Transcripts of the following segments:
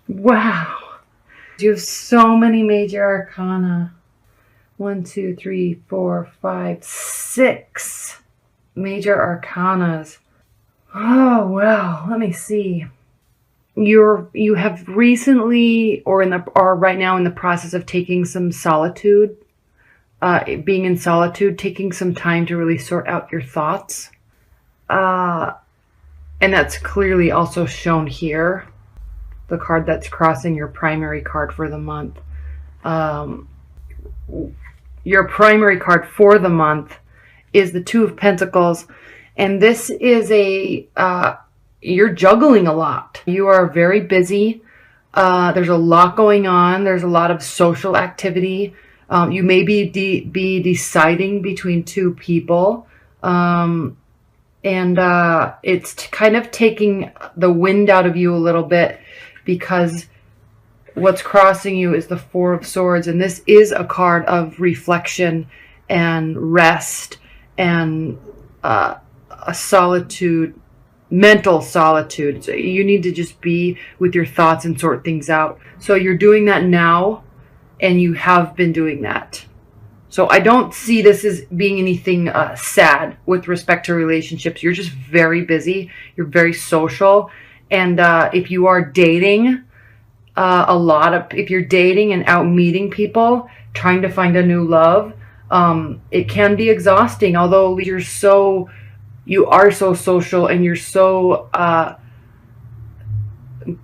Wow. You have so many major arcana. 1, 2, 3, 4, 5, 6 major arcanas. Oh, wow. Let me see. You have recently are right now in the process of taking some solitude, being in solitude, taking some time to really sort out your thoughts. And that's clearly also shown here. The card that's crossing your primary card for the month. Your primary card for the month is the Two of Pentacles. And this is you're juggling a lot. You are very busy. There's a lot going on. There's a lot of social activity. You may be deciding between two people. And it's kind of taking the wind out of you a little bit, because what's crossing you is the Four of Swords. And this is a card of reflection and rest and a solitude, mental solitude. So you need to just be with your thoughts and sort things out. So you're doing that now, and you have been doing that. So I don't see this as being anything sad with respect to relationships. You're just very busy. You're very social. And if you are dating, if you're dating and out meeting people, trying to find a new love, it can be exhausting. Although you are so social, and you're so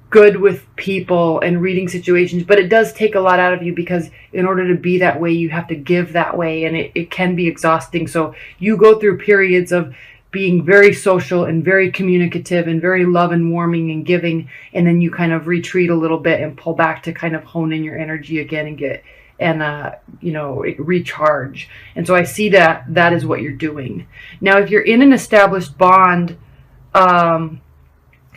good with people and reading situations, but it does take a lot out of you, because in order to be that way, you have to give that way, and it can be exhausting. So you go through periods of being very social and very communicative and very love and warming and giving, and then you kind of retreat a little bit and pull back to kind of hone in your energy again and recharge. And so I see that is what you're doing. Now, if you're in an established bond,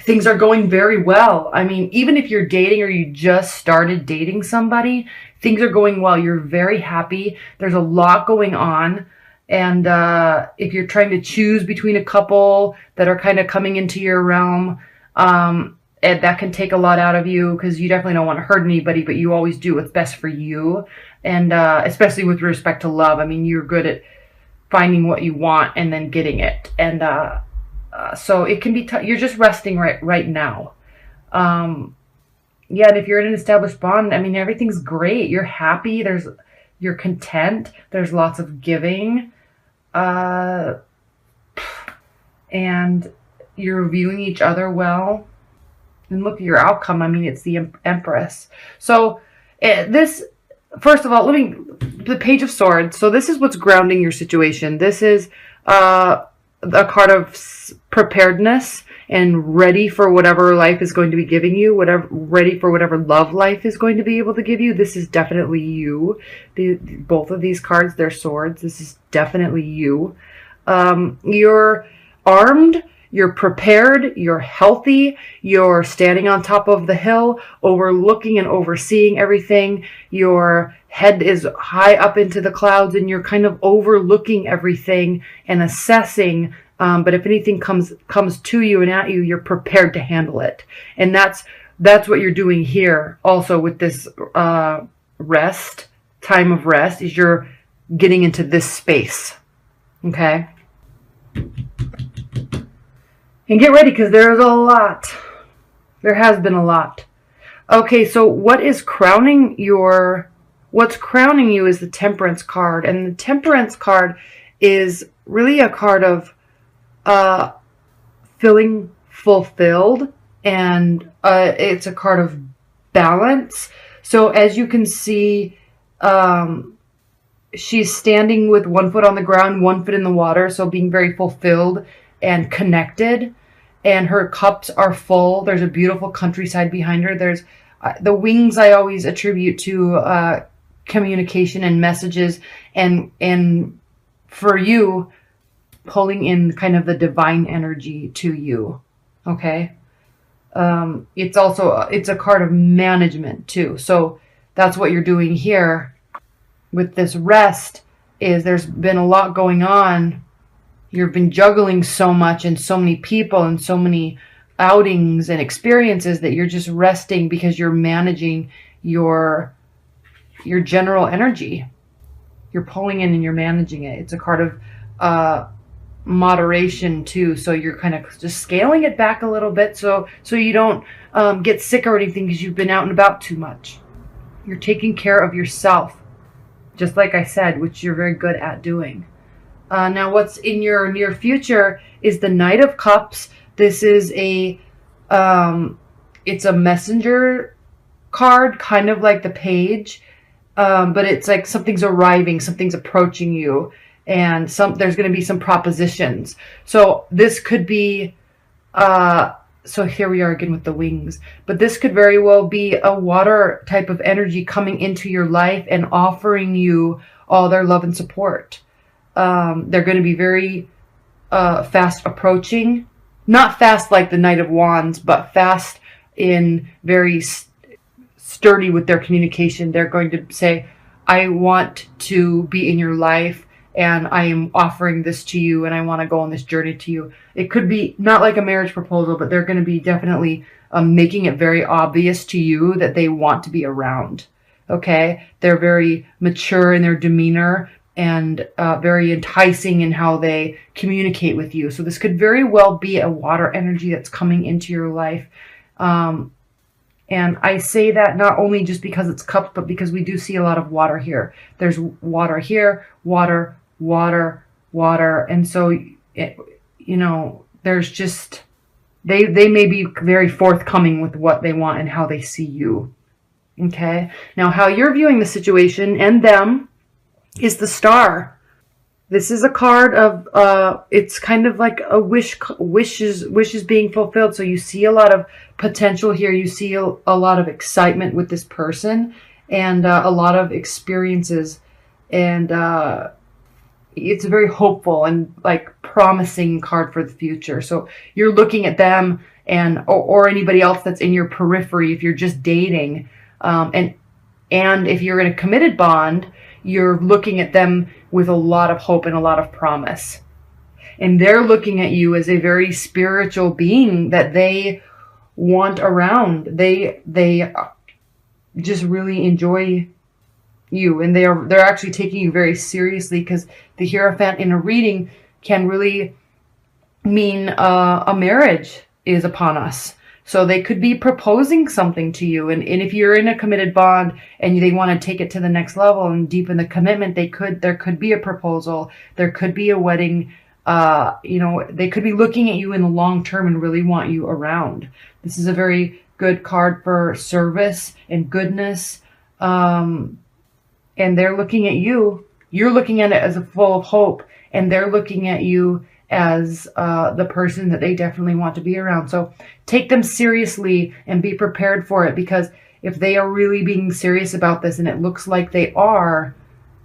things are going very well. I mean, even if you're dating or you just started dating somebody, things are going well. You're very happy. There's a lot going on. And if you're trying to choose between a couple that are kind of coming into your realm, and that can take a lot out of you, because you definitely don't want to hurt anybody, but you always do what's best for you. And especially with respect to love, I mean, you're good at finding what you want and then getting it. And so it can be you're just resting right now. And if you're in an established bond, I mean, everything's great. You're happy. You're content. There's lots of giving. And you're viewing each other well. And look at your outcome. I mean, it's the Empress. So this, first of all, the Page of Swords. So this is what's grounding your situation. This is a card of preparedness and ready for whatever life is going to be giving you, ready for whatever love life is going to be able to give you. This is definitely you. Both of these cards, they're swords. This is definitely you. You're armed. You're prepared, you're healthy, you're standing on top of the hill, overlooking and overseeing everything. Your head is high up into the clouds, and you're kind of overlooking everything and assessing. But if anything comes to you and at you, you're prepared to handle it. And that's what you're doing here also with this time of rest, is you're getting into this space. Okay? And get ready, because there's a lot. There has been a lot. Okay, so what's crowning you is the Temperance card. And the Temperance card is really a card of feeling fulfilled. And it's a card of balance. So as you can see, she's standing with one foot on the ground, one foot in the water. So being very fulfilled and connected, and her cups are full. There's a beautiful countryside behind her. There's the wings I always attribute to communication and messages, and for you, pulling in kind of the divine energy to you. Okay. It's a card of management too. So that's what you're doing here with this rest, is there's been a lot going on. You've been juggling so much and so many people and so many outings and experiences that you're just resting because you're managing your general energy. You're pulling in and you're managing it. It's a card of moderation too. So you're kind of just scaling it back a little bit so you don't get sick or anything because you've been out and about too much. You're taking care of yourself, just like I said, which you're very good at doing. Now what's in your near future is the Knight of Cups. This is it's a messenger card, kind of like the Page, but it's like something's arriving, something's approaching you, and there's going to be some propositions. So this could be, so here we are again with the wings, but this could very well be a water type of energy coming into your life and offering you all their love and support. They're going to be very fast approaching, not fast like the Knight of Wands, but fast in very sturdy with their communication. They're going to say, I want to be in your life and I am offering this to you and I want to go on this journey to you. It could be not like a marriage proposal, but they're going to be definitely making it very obvious to you that they want to be around. Okay? They're very mature in their demeanor and very enticing in how they communicate with you. So this could very well be a water energy that's coming into your life. And I say that not only just because it's cups, but because we do see a lot of water here. There's water here, water, water, water. And so, there's just, they may be very forthcoming with what they want and how they see you. Okay. Now, how you're viewing the situation and them is the Star. This is a card of, it's kind of like a wishes being fulfilled. So you see a lot of potential here. You see a lot of excitement with this person and a lot of experiences. And it's a very hopeful and like promising card for the future. So you're looking at them and or anybody else that's in your periphery if you're just dating. And if you're in a committed bond, you're looking at them with a lot of hope and a lot of promise. And they're looking at you as a very spiritual being that they want around. They just really enjoy you, and they're actually taking you very seriously, because the Hierophant in a reading can really mean a marriage is upon us. So they could be proposing something to you. And if you're in a committed bond and they want to take it to the next level and deepen the commitment, there could be a proposal. There could be a wedding. They could be looking at you in the long term and really want you around. This is a very good card for service and goodness. And they're looking at you. You're looking at it as full of hope. And they're looking at you as the person that they definitely want to be around. So take them seriously and be prepared for it, because if they are really being serious about this, and it looks like they are,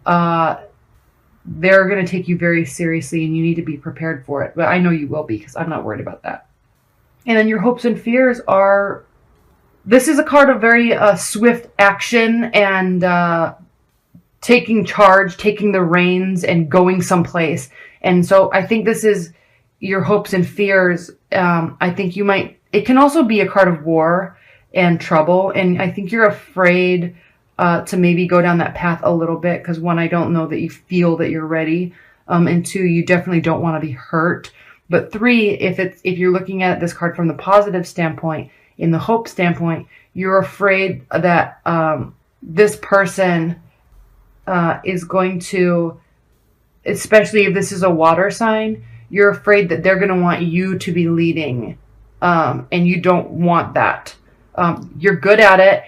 they're going to take you very seriously, and you need to be prepared for it. But I know you will be, because I'm not worried about that. And then your hopes and fears are, this is a card of very swift action and taking charge, taking the reins and going someplace. And so I think this is your hopes and fears. I think it can also be a card of war and trouble. And I think you're afraid to maybe go down that path a little bit, because one, I don't know that you feel that you're ready. And two, you definitely don't want to be hurt. But three, if you're looking at this card from the positive standpoint, in the hope standpoint, you're afraid that this person is going to, especially if this is a water sign, you're afraid that they're going to want you to be leading. And you don't want that. You're good at it.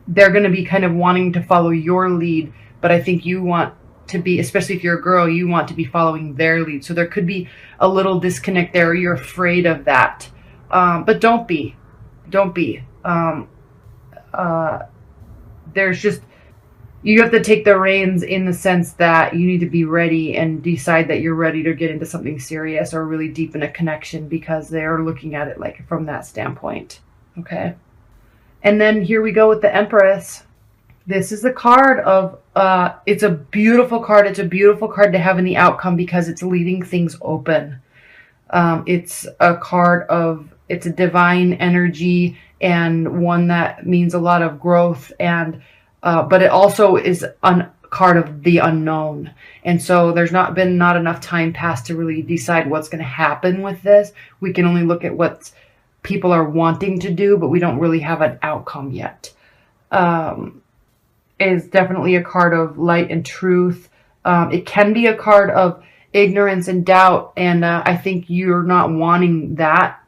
They're going to be kind of wanting to follow your lead. But I think you want to be, especially if you're a girl, you want to be following their lead. So there could be a little disconnect there. You're afraid of that. But don't be. There's just, you have to take the reins in the sense that you need to be ready and decide that you're ready to get into something serious or really deepen a connection, because they're looking at it like from that standpoint. Okay. And then here we go with the Empress. This is a card of, it's a beautiful card. It's a beautiful card to have in the outcome, because it's leaving things open. It's a card of, it's a divine energy and one that means a lot of growth, and but it also is a card of the unknown. And so there's not enough time passed to really decide what's going to happen with this. We can only look at what people are wanting to do, but we don't really have an outcome yet. Is definitely a card of light and truth. It can be a card of ignorance and doubt, and I think you're not wanting that.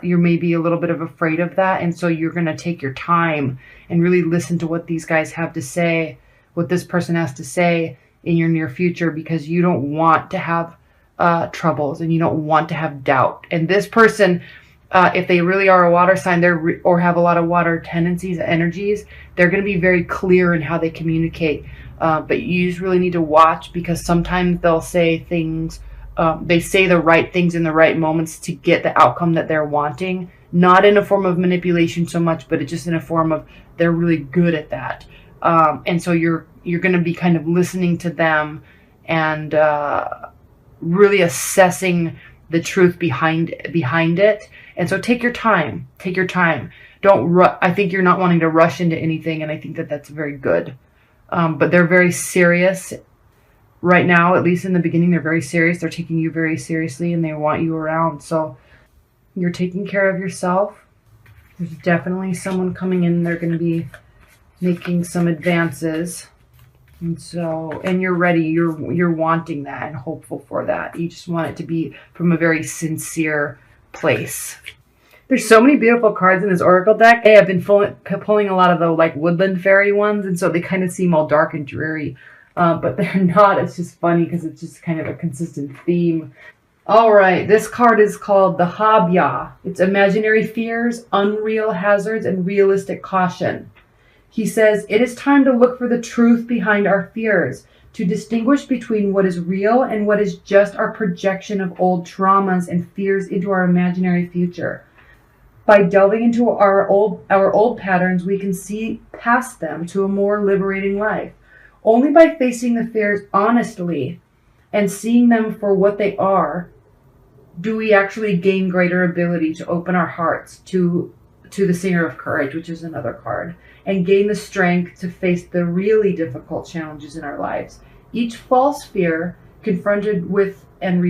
You're maybe a little bit of afraid of that, and so you're going to take your time and really listen to what these guys have to say, what this person has to say in your near future, because you don't want to have troubles and you don't want to have doubt. And this person, if they really are a water sign, or have a lot of water tendencies, energies, they're going to be very clear in how they communicate. But you just really need to watch, because sometimes they'll say things, they say the right things in the right moments to get the outcome that they're wanting. Not in a form of manipulation so much, but it's just in a form of they're really good at that. And so you're going to be kind of listening to them and really assessing the truth behind it. And so take your time. Take your time. I think you're not wanting to rush into anything, and I think that that's very good. But they're very serious right now, at least in the beginning. They're very serious. They're taking you very seriously, and they want you around. So you're taking care of yourself. There's definitely someone coming in. They're going to be making some advances. And you're ready. You're wanting that and hopeful for that. You just want it to be from a very sincere place. There's so many beautiful cards in this oracle deck. Hey, I've been pulling a lot of the like woodland fairy ones, and so they kind of seem all dark and dreary, but they're not. It's just funny because it's just kind of a consistent theme. All right, this card is called the Habya. It's imaginary fears, unreal hazards, and realistic caution. He says, it is time to look for the truth behind our fears, to distinguish between what is real and what is just our projection of old traumas and fears into our imaginary future. By delving into our old patterns, we can see past them to a more liberating life. Only by facing the fears honestly and seeing them for what they are, do we actually gain greater ability to open our hearts to the Singer of Courage, which is another card, and gain the strength to face the really difficult challenges in our lives. Each false fear confronted and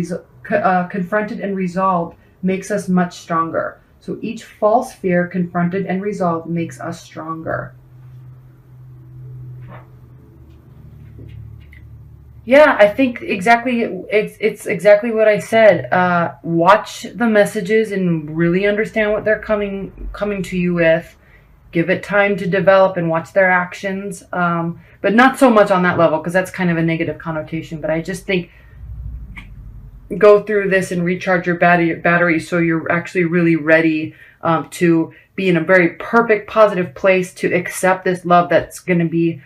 resolved makes us much stronger. So each false fear confronted and resolved makes us stronger. Yeah, I think it's exactly what I said. Watch the messages and really understand what they're coming to you with. Give it time to develop and watch their actions, but not so much on that level, because that's kind of a negative connotation. But I just think go through this and recharge your battery so you're actually really ready to be in a very perfect, positive place to accept this love that's going to be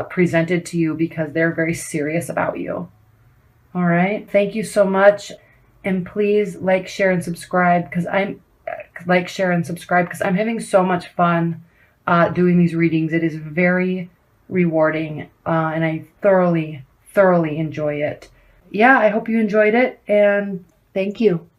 presented to you, because they're very serious about you. All right. Thank you so much. And please like, share, and subscribe, because I'm having so much fun doing these readings. It is very rewarding, and I thoroughly enjoy it. Yeah, I hope you enjoyed it, and thank you.